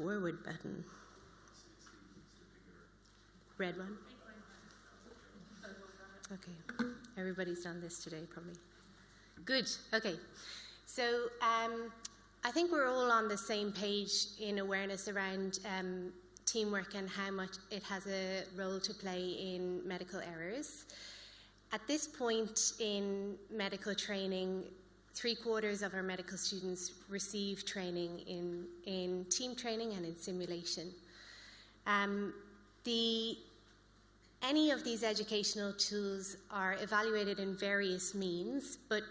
forward button. Red one? Okay. Everybody's done this today, probably. Good. Okay. So I think we're all on the same page in awareness around teamwork and how much it has a role to play in medical errors. At this point in medical training, 3/4 of our medical students receive training in team training and in simulation. Any of these educational tools are evaluated in various means, but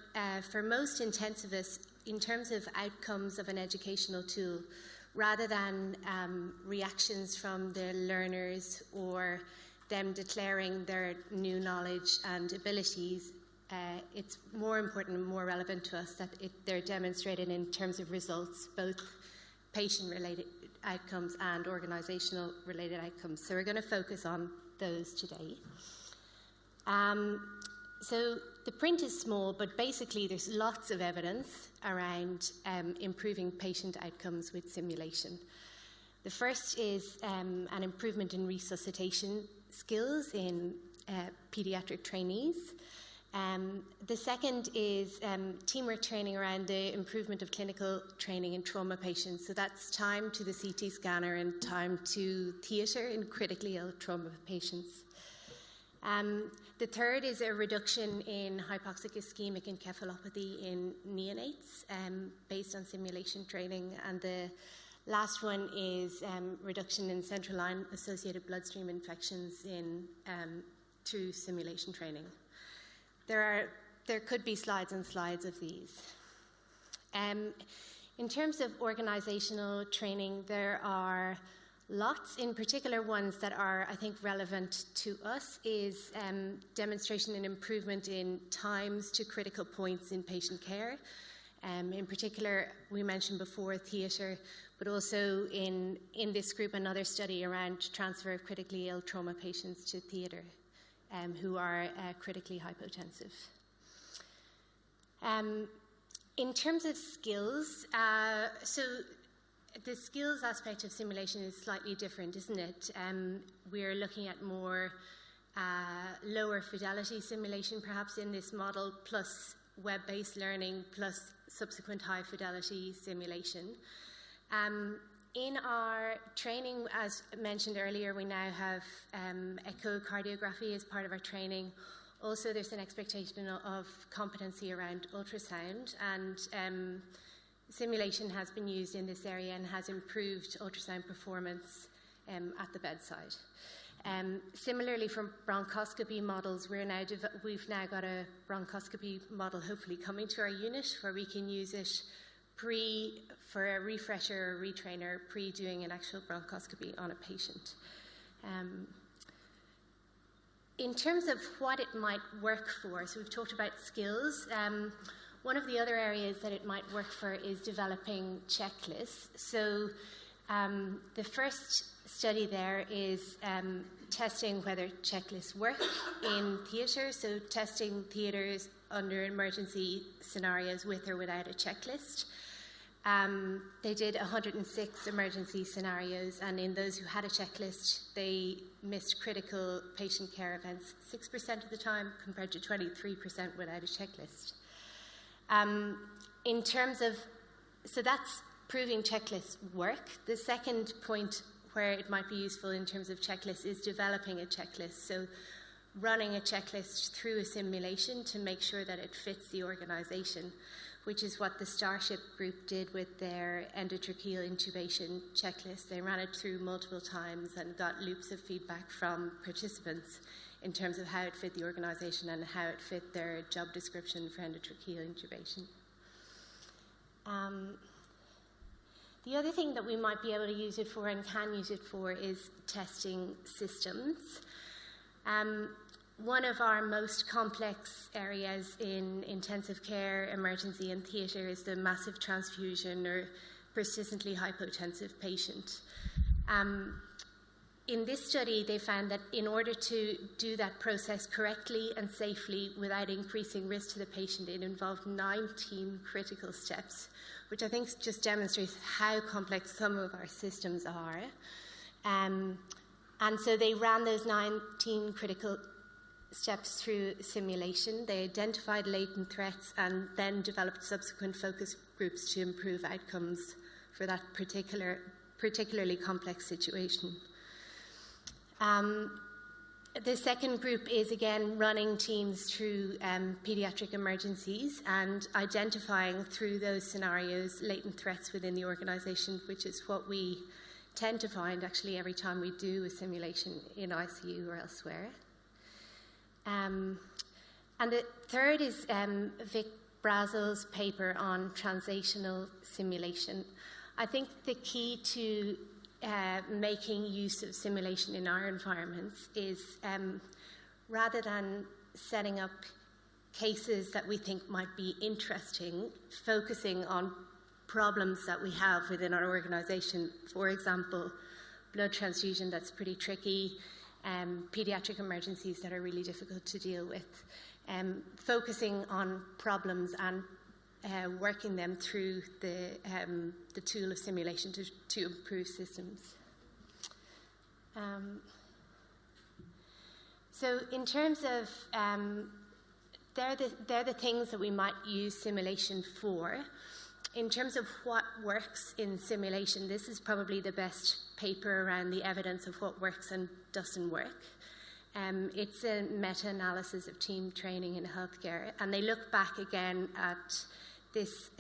for most intensivists, in terms of outcomes of an educational tool, rather than reactions from the learners or them declaring their new knowledge and abilities, it's more important and more relevant to us that they're demonstrated in terms of results, both patient-related outcomes and organizational-related outcomes. So we're going to focus on those today. So the print is small, but basically there's lots of evidence around improving patient outcomes with simulation. The first is an improvement in resuscitation skills in pediatric trainees. The second is teamwork training around the improvement of clinical training in trauma patients. So that's time to the CT scanner and time to theatre in critically ill trauma patients. The third is a reduction in hypoxic ischemic encephalopathy in neonates based on simulation training. And the last one is reduction in central line associated bloodstream infections through simulation training. There could be slides and slides of these. In terms of organizational training, there are lots. In particular, ones that are, I think, relevant to us is demonstration and improvement in times to critical points in patient care. In particular, we mentioned before theatre, but also in this group, another study around transfer of critically ill trauma patients to theatre who are critically hypotensive. In terms of skills, so the skills aspect of simulation is slightly different, isn't it? We're looking at more lower fidelity simulation perhaps in this model, plus web-based learning, plus subsequent high fidelity simulation. In our training, as mentioned earlier, we now have echocardiography as part of our training. Also, there's an expectation of competency around ultrasound, and simulation has been used in this area and has improved ultrasound performance at the bedside. Similarly, from bronchoscopy models, we've now got a bronchoscopy model hopefully coming to our unit where we can use it for a refresher or retrainer pre-doing an actual bronchoscopy on a patient. In terms of what it might work for, so we've talked about skills. One of the other areas that it might work for is developing checklists. So the first study there is testing whether checklists work in theatre, so testing theatres under emergency scenarios with or without a checklist. They did 106 emergency scenarios, and in those who had a checklist, they missed critical patient care events 6% of the time compared to 23% without a checklist. So that's proving checklists work. The second point where it might be useful in terms of checklists is developing a checklist. So running a checklist through a simulation to make sure that it fits the organization, which is what the Starship group did with their endotracheal intubation checklist. They ran it through multiple times and got loops of feedback from participants in terms of how it fit the organization and how it fit their job description for endotracheal intubation. The other thing that we might be able to use it for and can use it for is testing systems. One of our most complex areas in intensive care, emergency and theatre is the massive transfusion or persistently hypotensive patient. in this study, they found that in order to do that process correctly and safely without increasing risk to the patient, it involved 19 critical steps, which I think just demonstrates how complex some of our systems are. And so they ran those 19 critical steps through simulation. They identified latent threats and then developed subsequent focus groups to improve outcomes for that particularly complex situation. The second group is, again, running teams through pediatric emergencies and identifying through those scenarios latent threats within the organisation, which is what we tend to find actually every time we do a simulation in ICU or elsewhere. And the third is Vic Brazel's paper on translational simulation. I think the key to making use of simulation in our environments is rather than setting up cases that we think might be interesting, focusing on problems that we have within our organisation. For example, blood transfusion that's pretty tricky, pediatric emergencies that are really difficult to deal with, focusing on problems and working them through the tool of simulation to improve systems. So in terms of, they're the things that we might use simulation for. In terms of what works in simulation, this is probably the best paper around the evidence of what works and doesn't work. It's a meta-analysis of team training in healthcare, and they look back again at this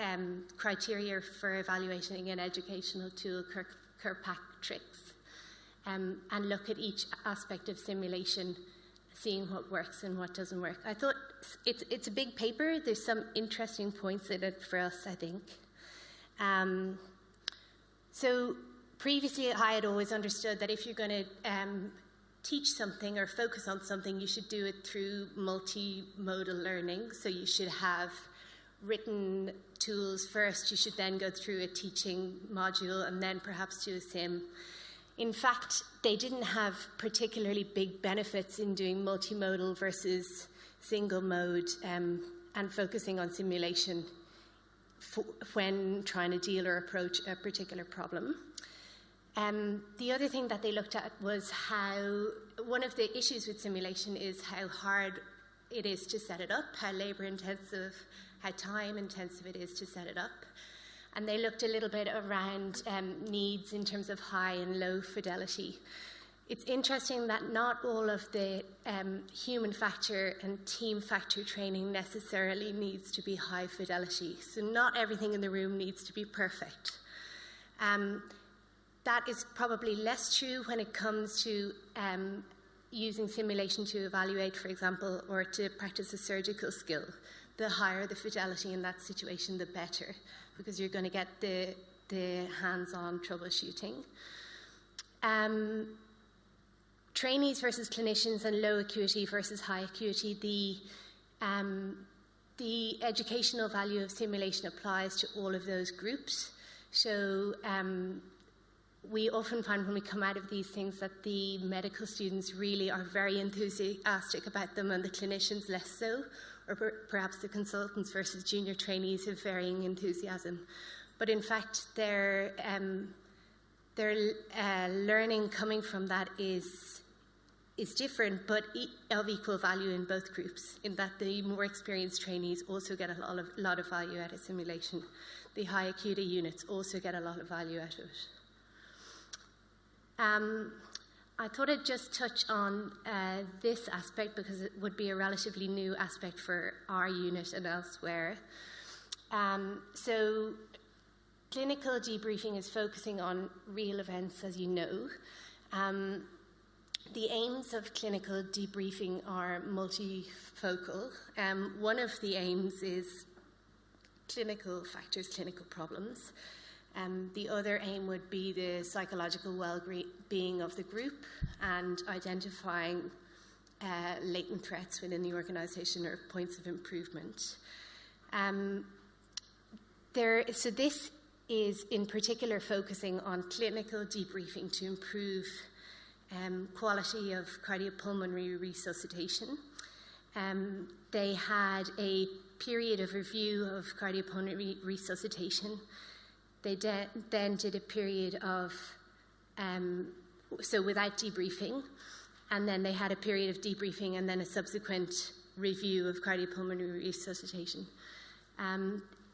criteria for evaluating an educational tool, Kirkpatrick's, and look at each aspect of simulation, seeing what works and what doesn't work. I thought it's a big paper. There's some interesting points in it for us, I think. So previously, I had always understood that if you're going to teach something or focus on something, you should do it through multimodal learning. So you should have written tools first. You should then go through a teaching module and then perhaps do a sim. In fact, they didn't have particularly big benefits in doing multimodal versus single mode and focusing on simulation when trying to deal or approach a particular problem. The other thing that they looked at was how one of the issues with simulation is how hard it is to set it up, how labour intensive, how time intensive it is to set it up. And they looked a little bit around needs in terms of high and low fidelity. It's interesting that not all of the human factor and team factor training necessarily needs to be high fidelity. So not everything in the room needs to be perfect. That is probably less true when it comes to using simulation to evaluate, for example, or to practice a surgical skill. The higher the fidelity in that situation, the better, because you're going to get the hands-on troubleshooting. Trainees versus clinicians and low acuity versus high acuity, the educational value of simulation applies to all of those groups. So we often find when we come out of these things that the medical students really are very enthusiastic about them and the clinicians less so, or perhaps the consultants versus junior trainees have varying enthusiasm. But in fact, their learning coming from that is different, but of equal value in both groups, in that the more experienced trainees also get a lot of value out of simulation. The high acuity units also get a lot of value out of it. I thought I'd just touch on this aspect because it would be a relatively new aspect for our unit and elsewhere. So clinical debriefing is focusing on real events, as you know. The aims of clinical debriefing are multifocal. One of the aims is clinical factors, clinical problems. The other aim would be the psychological well-being of the group and identifying latent threats within the organisation or points of improvement. So this is in particular focusing on clinical debriefing to improve quality of cardiopulmonary resuscitation. They had a period of review of cardiopulmonary resuscitation. They then did a period of, so without debriefing, and then they had a period of debriefing and then a subsequent review of cardiopulmonary resuscitation.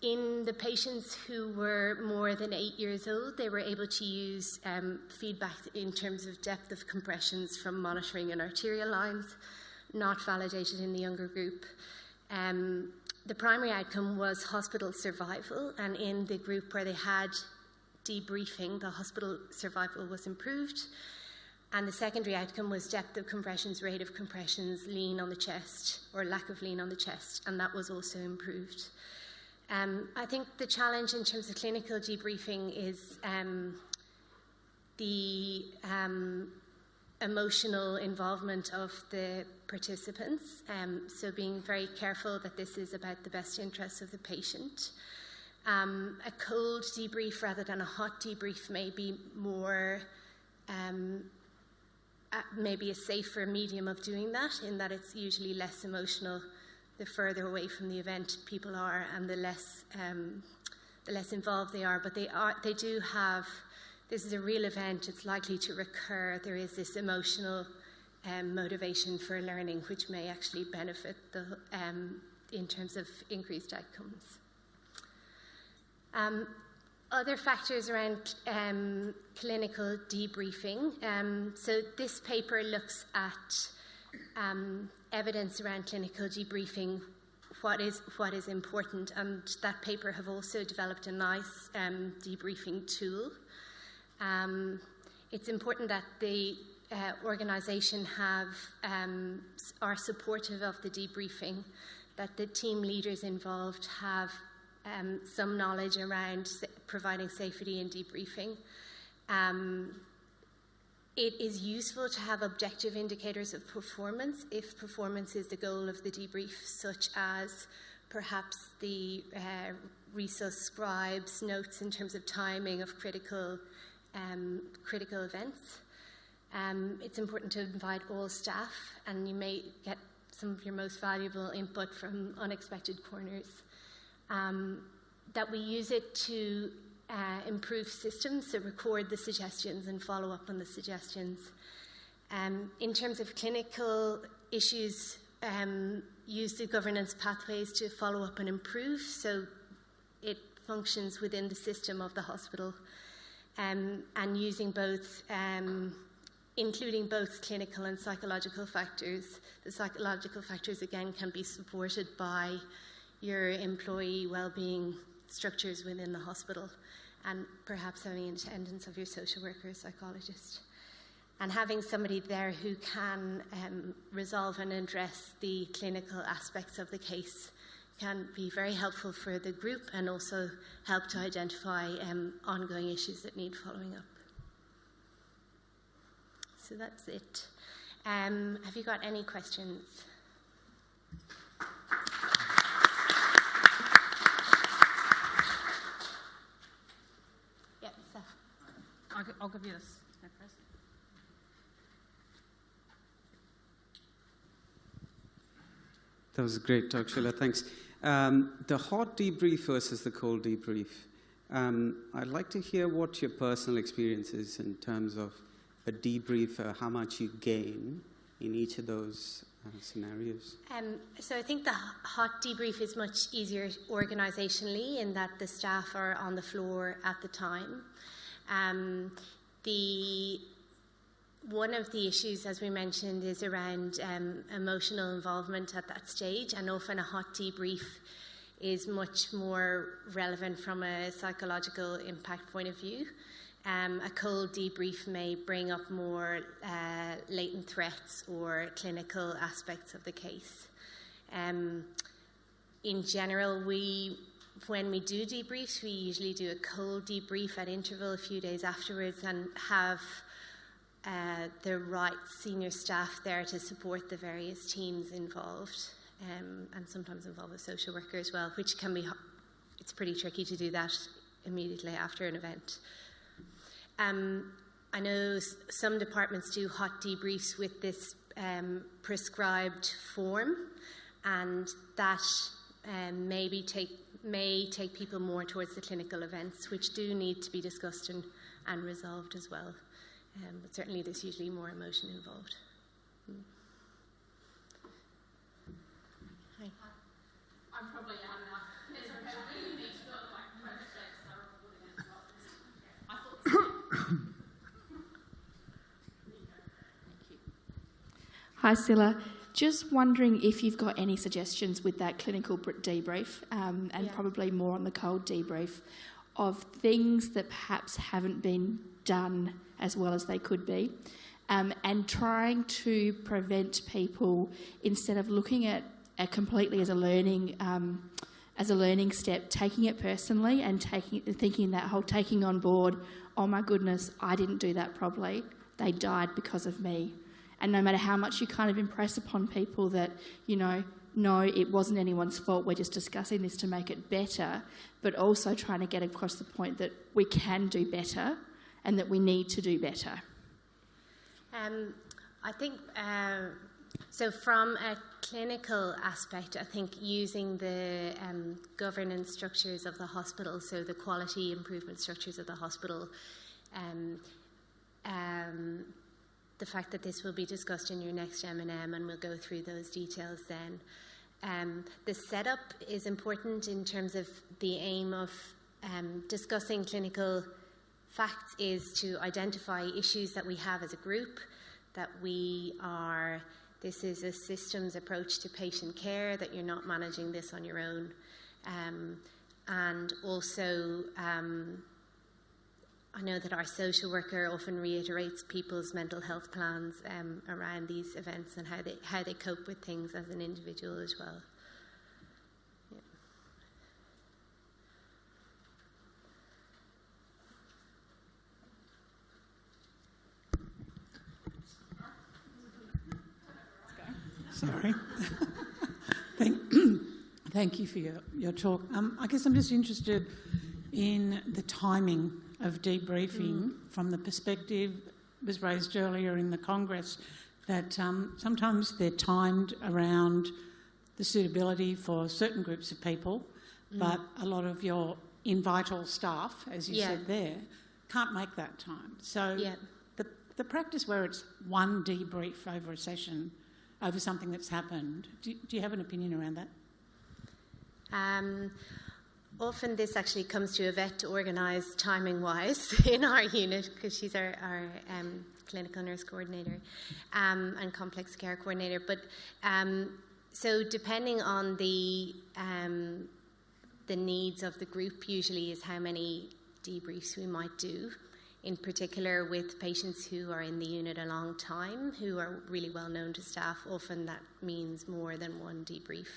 In the patients who were more than 8 years old, they were able to use feedback in terms of depth of compressions from monitoring and arterial lines, not validated in the younger group. The primary outcome was hospital survival, and in the group where they had debriefing, the hospital survival was improved. And the secondary outcome was depth of compressions, rate of compressions, lean on the chest, or lack of lean on the chest, and that was also improved. I think the challenge in terms of clinical debriefing is the emotional involvement of the participants, so being very careful that this is about the best interests of the patient. A cold debrief rather than a hot debrief may be more, maybe a safer medium of doing that, in that it's usually less emotional the further away from the event people are, and the less involved they are. But they do have, this is a real event, it's likely to recur. There is this emotional motivation for learning, which may actually benefit in terms of increased outcomes. Other factors around clinical debriefing. So this paper looks at evidence around clinical debriefing, what is important, and that paper have also developed a nice debriefing tool. It's important that the organisation are supportive of the debriefing, that the team leaders involved have some knowledge around providing safety in debriefing. It is useful to have objective indicators of performance if performance is the goal of the debrief, such as perhaps the resus scribes notes in terms of timing of critical events. It's important to invite all staff, and you may get some of your most valuable input from unexpected corners. That we use it to improve systems, so record the suggestions and follow up on the suggestions. In terms of clinical issues, use the governance pathways to follow up and improve, so it functions within the system of the hospital, and using both, including both clinical and psychological factors. The psychological factors, again, can be supported by your employee well-being structures within the hospital, and perhaps having attendance of your social worker or psychologist. And having somebody there who can resolve and address the clinical aspects of the case can be very helpful for the group, and also help to identify ongoing issues that need following up. So that's it. Have you got any questions? Yeah, Steph. I'll give you this first. That was a great talk, Sheila. Thanks. The hot debrief versus the cold debrief. I'd like to hear what your personal experience is in terms of a debrief, how much you gain in each of those scenarios. So I think the hot debrief is much easier organisationally, in that the staff are on the floor at the time. One of the issues, as we mentioned, is around emotional involvement at that stage, and often a hot debrief is much more relevant from a psychological impact point of view. A cold debrief may bring up more latent threats or clinical aspects of the case. In general, when we do debriefs, we usually do a cold debrief at interval a few days afterwards, and have the right senior staff there to support the various teams involved, and sometimes involve a social worker as well, which can be, it's pretty tricky to do that immediately after an event. I know some departments do hot debriefs with this prescribed form, and that may take people more towards the clinical events, which do need to be discussed and resolved as well. But certainly there's usually more emotion involved. Hi. I'm probably out enough. It's okay. We really need to look like projects that are reporting as well. I thought. Thank you. Hi, Sile. Just wondering if you've got any suggestions with that clinical debrief, and probably more on the cold debrief, of things that perhaps haven't been done as well as they could be, and trying to prevent people, instead of looking at it completely as a learning step, taking it personally and thinking that whole taking on board, oh my goodness, I didn't do that properly, they died because of me. And no matter how much you kind of impress upon people that, no, it wasn't anyone's fault, we're just discussing this to make it better, but also trying to get across the point that we can do better and that we need to do better. I think, so from a clinical aspect, I think using the governance structures of the hospital, so the quality improvement structures of the hospital, the fact that this will be discussed in your next M&M, and we'll go through those details then. The setup is important in terms of the aim of discussing clinical facts is to identify issues that we have as a group, that this is a systems approach to patient care, that you're not managing this on your own. And also, I know that our social worker often reiterates people's mental health plans around these events and how they cope with things as an individual as well. Yeah. Sorry. Thank you for your talk. I guess I'm just interested in the timing of debriefing from the perspective was raised earlier in the Congress that sometimes they're timed around the suitability for certain groups of people, but a lot of your vital staff, as you said there, can't make that time. So the practice where it's one debrief over a session, over something that's happened, do you have an opinion around that? Often this actually comes to Yvette to organise timing-wise in our unit, because she's our clinical nurse coordinator and complex care coordinator. But so depending on the needs of the group, usually is how many debriefs we might do, in particular with patients who are in the unit a long time, who are really well known to staff. Often that means more than one debrief.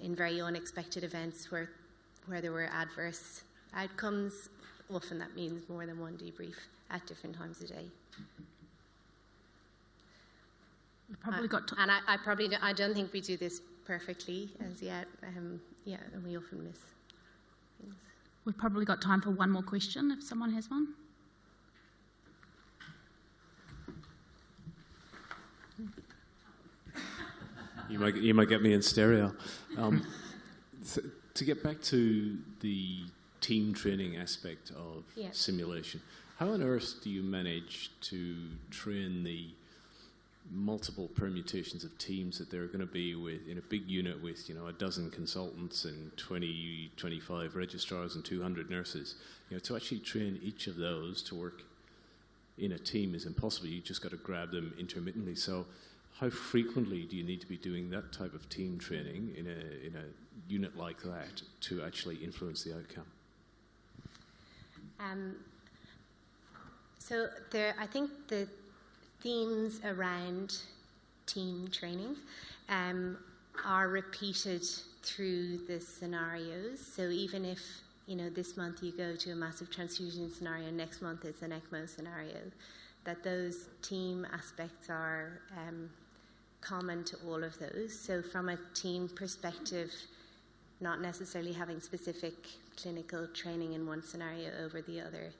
In very unexpected events where there were adverse outcomes, often that means more than one debrief at different times a day. We've probably got and I don't think we do this perfectly as yet. And we often miss things. We've probably got time for one more question if someone has one. You might get me in stereo. To get back to the team training aspect of simulation, how on earth do you manage to train the multiple permutations of teams that there are going to be in a big unit with, a dozen consultants and 20, 25 registrars and 200 nurses? To actually train each of those to work in a team is impossible. You just got to grab them intermittently. So how frequently do you need to be doing that type of team training in a unit like that to actually influence the outcome? So I think the themes around team training are repeated through the scenarios. So even if this month you go to a massive transfusion scenario, next month it's an ECMO scenario, that those team aspects are common to all of those. So from a team perspective, not necessarily having specific clinical training in one scenario over the other.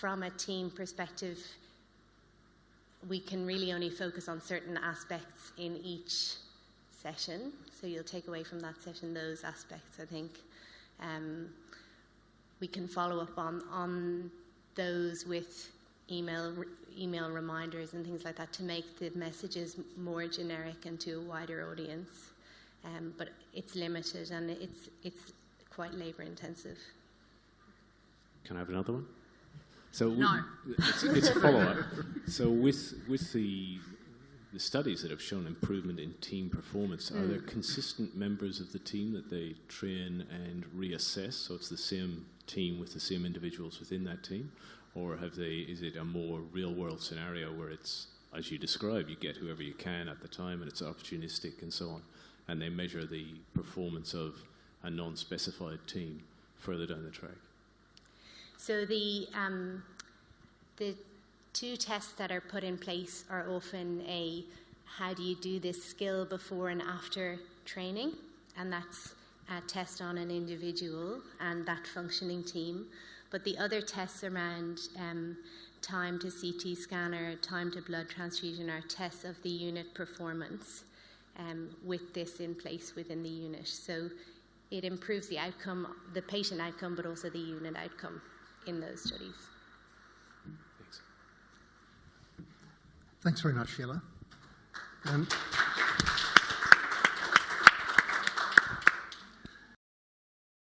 from a team perspective, we can really only focus on certain aspects in each session. So you'll take away from that session those aspects, I think. We can follow up on those with email reminders and things like that to make the messages more generic and to a wider audience. But it's limited and it's quite labour intensive. Can I have another one? So No. It's a follow-up. So with the studies that have shown improvement in team performance, are there consistent members of the team that they train and reassess? So it's the same team with the same individuals within that team? Or is it a more real-world scenario where it's, as you describe, you get whoever you can at the time and it's opportunistic and so on, and they measure the performance of a non-specified team further down the track? So the two tests that are put in place are often how do you do this skill before and after training, and that's a test on an individual and that functioning team. But the other tests around time to CT scanner, time to blood transfusion are tests of the unit performance with this in place within the unit. So it improves the outcome, the patient outcome, but also the unit outcome in those studies. Thanks. Thanks very much, Sheila.